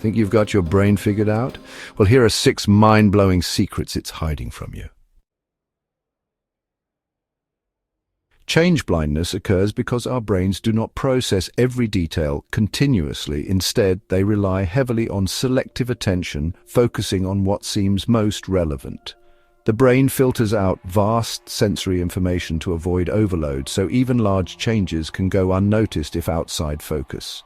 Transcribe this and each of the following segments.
Think you've got your brain figured out? Well, here are 6 mind-blowing secrets it's hiding from you. Change blindness occurs because our brains do not process every detail continuously. Instead, they rely heavily on selective attention, focusing on what seems most relevant. The brain filters out vast sensory information to avoid overload, so even large changes can go unnoticed if outside focus.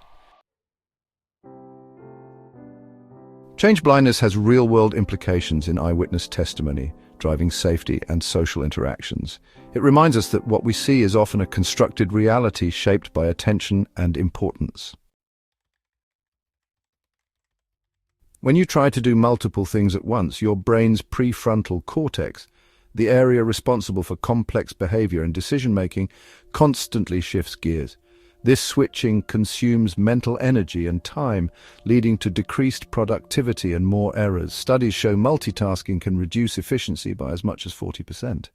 Change blindness has real-world implications in eyewitness testimony, driving safety and social interactions. It reminds us that what we see is often a constructed reality shaped by attention and importance. When you try to do multiple things at once, your brain's prefrontal cortex, the area responsible for complex behavior and decision-making, constantly shifts gears. This switching consumes mental energy and time, leading to decreased productivity and more errors. Studies show multitasking can reduce efficiency by as much as 40%.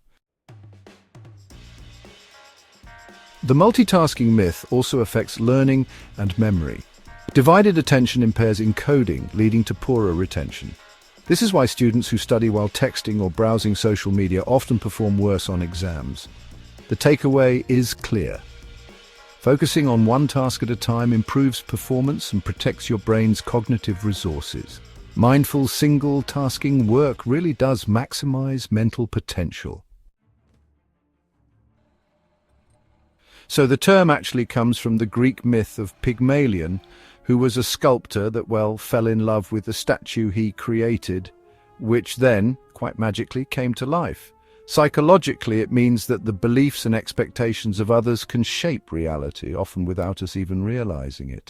The multitasking myth also affects learning and memory. Divided attention impairs encoding, leading to poorer retention. This is why students who study while texting or browsing social media often perform worse on exams. The takeaway is clear. Focusing on one task at a time improves performance and protects your brain's cognitive resources. Mindful single-tasking work really does maximize mental potential. So the term actually comes from the Greek myth of Pygmalion, who was a sculptor that, fell in love with the statue he created, which then, quite magically, came to life. Psychologically, it means that the beliefs and expectations of others can shape reality, often without us even realizing it.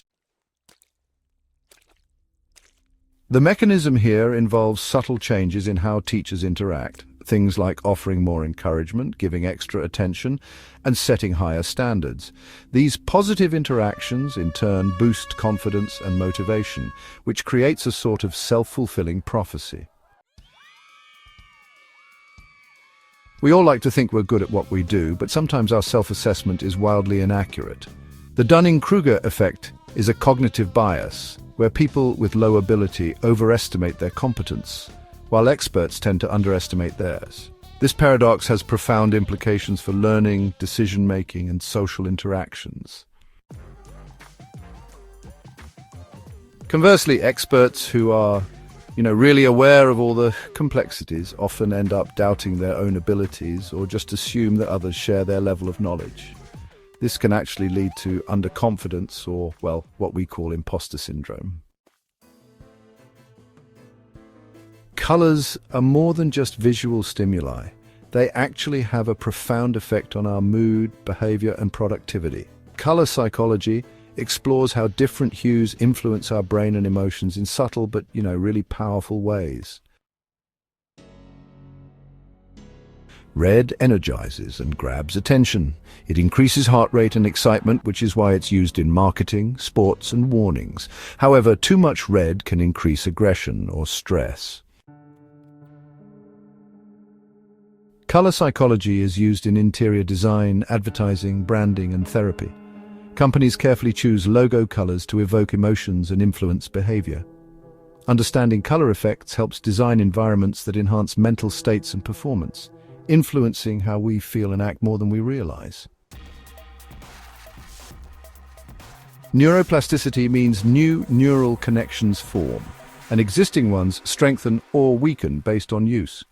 The mechanism here involves subtle changes in how teachers interact, things like offering more encouragement, giving extra attention, and setting higher standards. These positive interactions, in turn, boost confidence and motivation, which creates a sort of self-fulfilling prophecy. We all like to think we're good at what we do, but sometimes our self-assessment is wildly inaccurate. The Dunning-Kruger Effect is a cognitive bias, where people with low ability overestimate their competence, while experts tend to underestimate theirs. This paradox has profound implications for learning, decision-making, and social interactions. Conversely, experts who are really aware of all the complexities often end up doubting their own abilities or just assume that others share their level of knowledge. This can actually lead to underconfidence or, what we call imposter syndrome. Colors are more than just visual stimuli. They actually have a profound effect on our mood, behavior, and productivity. Color psychology explores how different hues influence our brain and emotions in subtle but, really powerful ways. Red energizes and grabs attention. It increases heart rate and excitement, which is why it's used in marketing, sports, and warnings. However, too much red can increase aggression or stress. Color psychology is used in interior design, advertising, branding, and therapy. Companies carefully choose logo colors to evoke emotions and influence behavior. Understanding color effects helps design environments that enhance mental states and performance, influencing how we feel and act more than we realize. Neuroplasticity means new neural connections form, and existing ones strengthen or weaken based on use.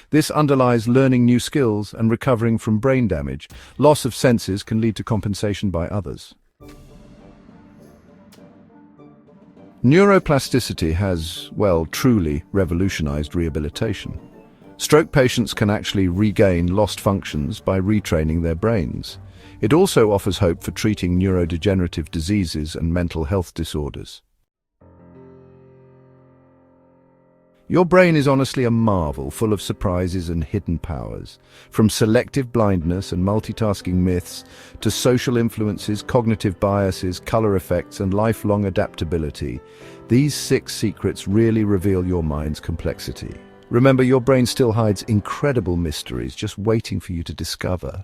This underlies learning new skills and recovering from brain damage. Loss of senses can lead to compensation by others. Neuroplasticity has, truly revolutionized rehabilitation. Stroke patients can actually regain lost functions by retraining their brains. It also offers hope for treating neurodegenerative diseases and mental health disorders. Your brain is honestly a marvel, full of surprises and hidden powers. From selective blindness and multitasking myths to social influences, cognitive biases, color effects, and lifelong adaptability, these 6 secrets really reveal your mind's complexity. Remember, your brain still hides incredible mysteries just waiting for you to discover.